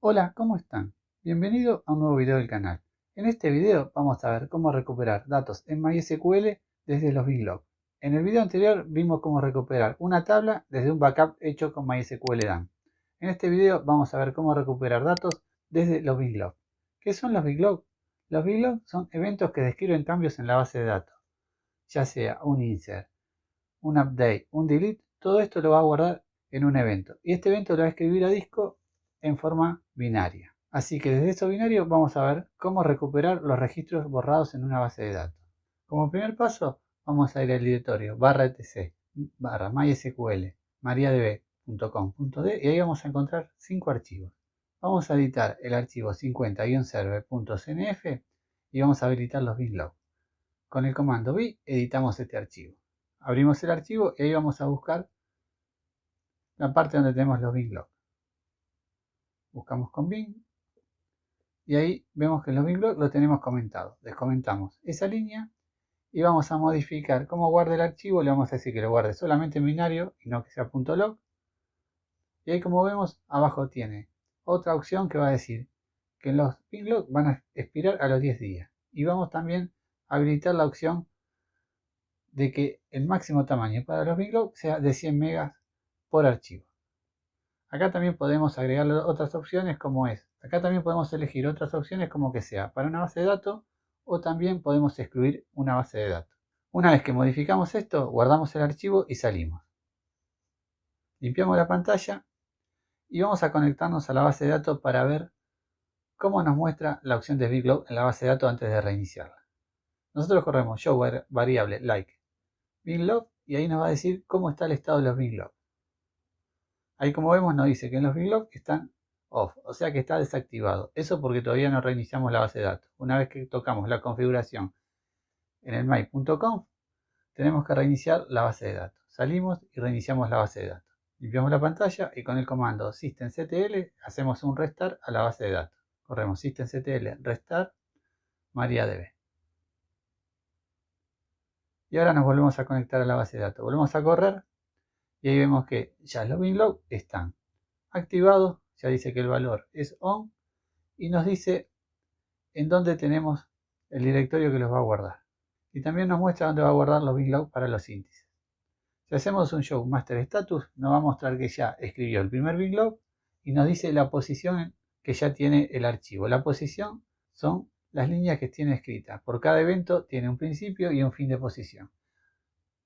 Hola, ¿cómo están? Bienvenido a un nuevo video del canal. En este video vamos a ver cómo recuperar datos en MySQL desde los binlog. En el video anterior vimos cómo recuperar una tabla desde un backup hecho con MySQL DAM. En este video vamos a ver cómo recuperar datos desde los binlog. ¿Qué son los binlog? Los binlog son eventos que describen cambios en la base de datos, ya sea un insert, un update, un delete. Todo esto lo va a guardar en un evento y este evento lo va a escribir a disco en forma binaria. Así que desde eso binario vamos a ver cómo recuperar los registros borrados en una base de datos. Como primer paso vamos a ir al directorio /etc /mysql mariadb.com.d y ahí vamos a encontrar 5 archivos. Vamos a editar el archivo 50-server.cnf y vamos a habilitar los binlog. Con el comando b editamos este archivo. Abrimos el archivo y ahí vamos a buscar la parte donde tenemos los binlog. Buscamos con bin y ahí vemos que en los binlog lo tenemos comentado. Descomentamos esa línea y vamos a modificar cómo guarda el archivo. Le vamos a decir que lo guarde solamente en binario y no que sea .log. Y ahí, como vemos, abajo tiene otra opción que va a decir que los binlog van a expirar a los 10 días. Y vamos también a habilitar la opción de que el máximo tamaño para los binlog sea de 100 megas por archivo. Acá también podemos agregar otras opciones como es. Acá también podemos elegir otras opciones como que sea para una base de datos o también podemos excluir una base de datos. Una vez que modificamos esto, guardamos el archivo y salimos. Limpiamos la pantalla y vamos a conectarnos a la base de datos para ver cómo nos muestra la opción de binlog en la base de datos antes de reiniciarla. Nosotros corremos show variable like binlog y ahí nos va a decir cómo está el estado de los binlog. Ahí, como vemos, nos dice que en los binlog están off, o sea que está desactivado. Eso porque todavía no reiniciamos la base de datos. Una vez que tocamos la configuración en el my.conf, tenemos que reiniciar la base de datos. Salimos y reiniciamos la base de datos. Limpiamos la pantalla y con el comando systemctl hacemos un restart a la base de datos. Corremos systemctl restart mariadb. Y ahora nos volvemos a conectar a la base de datos. Volvemos a correr y ahí vemos que ya los binlog están activados. Ya dice que el valor es on y nos dice en dónde tenemos el directorio que los va a guardar. Y también nos muestra dónde va a guardar los binlog para los índices. Si hacemos un show master status, nos va a mostrar que ya escribió el primer binlog y nos dice la posición que ya tiene el archivo. La posición son las líneas que tiene escritas. Por cada evento tiene un principio y un fin de posición.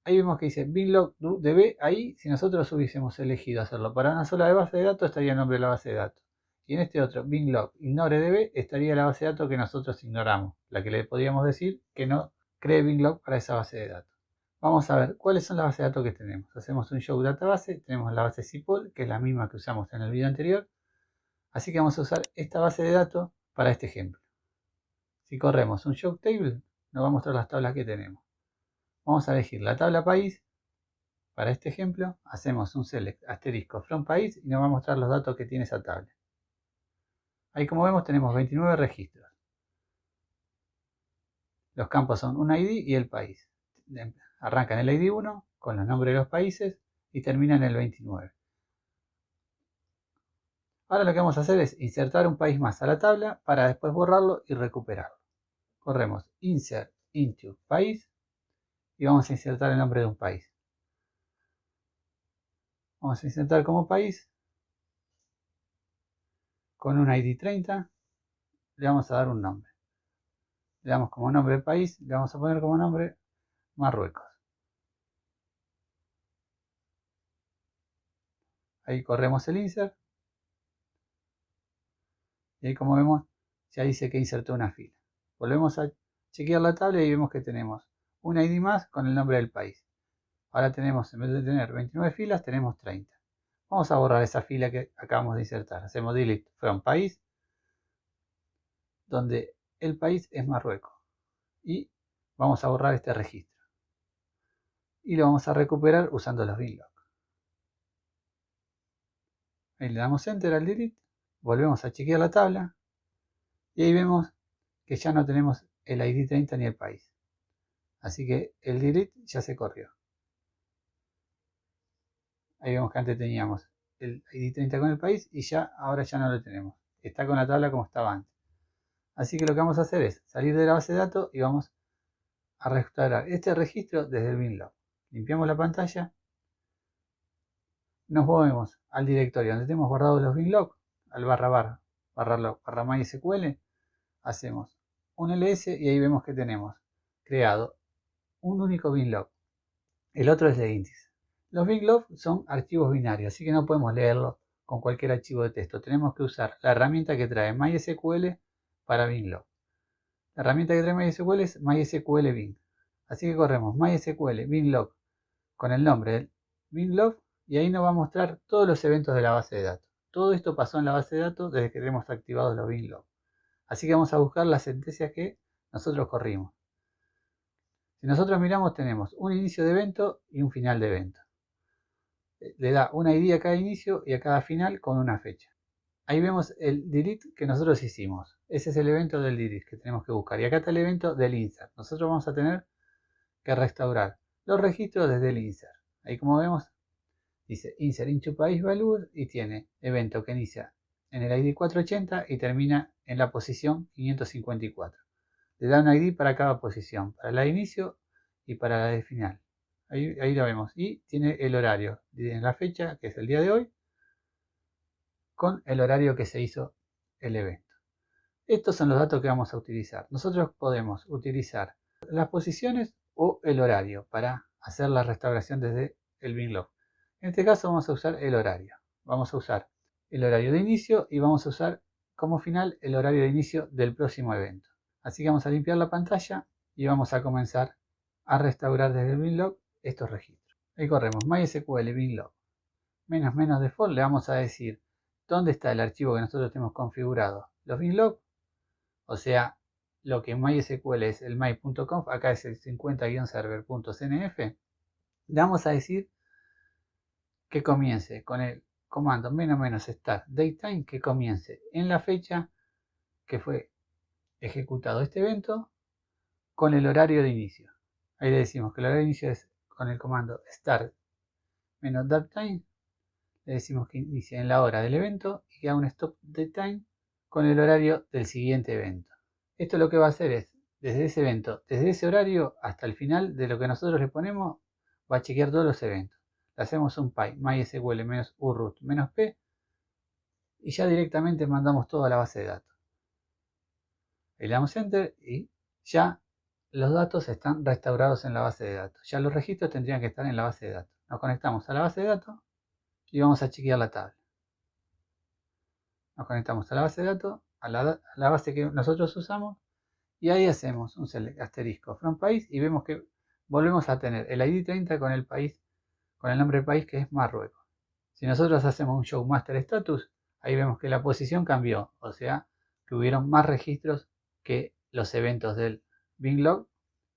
Ahí vemos que dice binlog do db. Ahí, si nosotros hubiésemos elegido hacerlo para una sola base de datos, estaría el nombre de la base de datos. Y en este otro, binlog ignore db, estaría la base de datos que nosotros ignoramos, la que le podríamos decir que no cree binlog para esa base de datos. Vamos a ver cuáles son las bases de datos que tenemos. Hacemos un show database, tenemos la base cpol, que es la misma que usamos en el video anterior. Así que vamos a usar esta base de datos para este ejemplo. Si corremos un show table, nos va a mostrar las tablas que tenemos. Vamos a elegir la tabla país. Para este ejemplo, hacemos un select asterisco from país y nos va a mostrar los datos que tiene esa tabla. Ahí, como vemos, tenemos 29 registros. Los campos son un ID y el país. Arranca en el ID 1 con los nombres de los países y termina en el 29. Ahora lo que vamos a hacer es insertar un país más a la tabla para después borrarlo y recuperarlo. Corremos insert into país y vamos a insertar el nombre de un país. Vamos a insertar como país con un ID 30. Le vamos a dar un nombre. Le damos como nombre país, le vamos a poner como nombre Marruecos. Ahí corremos el insert. Y ahí, como vemos, ya dice que insertó una fila. Volvemos a chequear la tabla y vemos que tenemos un ID más con el nombre del país. Ahora tenemos, en vez de tener 29 filas, tenemos 30. Vamos a borrar esa fila que acabamos de insertar. Hacemos delete from país, donde el país es Marruecos. Y vamos a borrar este registro. Y lo vamos a recuperar usando los binlog. Ahí le damos enter al delete. Volvemos a chequear la tabla. Y ahí vemos que ya no tenemos el ID 30 ni el país. Así que el delete ya se corrió. Ahí vemos que antes teníamos el ID 30 con el país y ahora ya no lo tenemos. está con la tabla como estaba antes. Así que lo que vamos a hacer es salir de la base de datos y vamos a restaurar este registro desde el binlog. Limpiamos la pantalla, nos movemos al directorio donde tenemos guardados los binlog, al log MySQL, hacemos un ls y ahí vemos que tenemos creado un único binlog. El otro es de índice. Los binlog son archivos binarios, así que no podemos leerlos con cualquier archivo de texto. Tenemos que usar la herramienta que trae MySQL para binlog. La herramienta que trae MySQL es MySQL bin. Así que corremos MySQL binlog con el nombre del binlog y ahí nos va a mostrar todos los eventos de la base de datos. Todo esto pasó en la base de datos desde que tenemos activados los binlog. Así que vamos a buscar las sentencias que nosotros corrimos. Si nosotros miramos, tenemos un inicio de evento y un final de evento. Le da una ID a cada inicio y a cada final con una fecha. Ahí vemos el delete que nosotros hicimos. Ese es el evento del delete que tenemos que buscar. Y acá está el evento del insert. Nosotros vamos a tener que restaurar los registros desde el insert. Ahí como vemos, dice insert into page value y tiene evento que inicia en el ID 480 y termina en la posición 554. Le da un ID para cada posición, para la de inicio y para la de final. Ahí lo vemos. Y tiene el horario, en la fecha, que es el día de hoy, con el horario que se hizo el evento. Estos son los datos que vamos a utilizar. Nosotros podemos utilizar las posiciones o el horario para hacer la restauración desde el binlog. En este caso vamos a usar el horario. Vamos a usar el horario de inicio y vamos a usar como final el horario de inicio del próximo evento. Así que vamos a limpiar la pantalla y vamos a comenzar a restaurar desde el binlog estos registros. Ahí corremos MySQL binlog -- default. Le vamos a decir dónde está el archivo que nosotros tenemos configurado. Los binlog, o sea, lo que en MySQL es el my.conf, acá es el 50-server.cnf. Le vamos a decir que comience con el comando --start datetime, que comience en la fecha que fue ejecutado este evento con el horario de inicio. Ahí le decimos que el horario de inicio es con el comando start -datetime. Le decimos que inicie en la hora del evento y que haga un stop datetime con el horario del siguiente evento. Esto lo que va a hacer es, desde ese evento, desde ese horario hasta el final de lo que nosotros le ponemos, va a chequear todos los eventos. Le hacemos un py mysql -uroot -p y ya directamente mandamos todo a la base de datos. Le damos enter y ya los datos están restaurados en la base de datos. Ya los registros tendrían que estar en la base de datos. Nos conectamos a la base de datos y vamos a chequear la tabla. Nos conectamos a la base de datos, a la base que nosotros usamos, y ahí hacemos un select asterisco from país y vemos que volvemos a tener el ID 30 con el país, con el nombre del país, que es Marruecos. Si nosotros hacemos un show master status, ahí vemos que la posición cambió, o sea que hubieron más registros que los eventos del binlog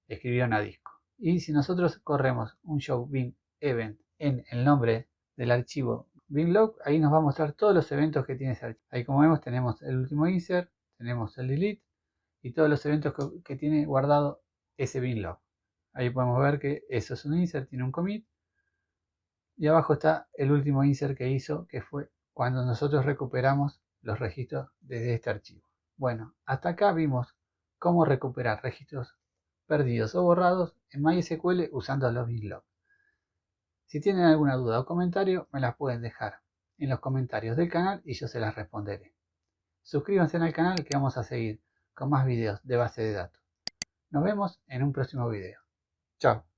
escribieron a disco. Y si nosotros corremos un show bin event en el nombre del archivo binlog, ahí nos va a mostrar todos los eventos que tiene ese archivo. Ahí como vemos tenemos el último insert, tenemos el delete y todos los eventos que tiene guardado ese binlog. Ahí podemos ver que eso es un insert, tiene un commit. Y abajo está el último insert que hizo, que fue cuando nosotros recuperamos los registros desde este archivo. Bueno, hasta acá vimos cómo recuperar registros perdidos o borrados en MySQL usando los binlog. Si tienen alguna duda o comentario, me las pueden dejar en los comentarios del canal y yo se las responderé. Suscríbanse al canal que vamos a seguir con más videos de base de datos. Nos vemos en un próximo video. Chao.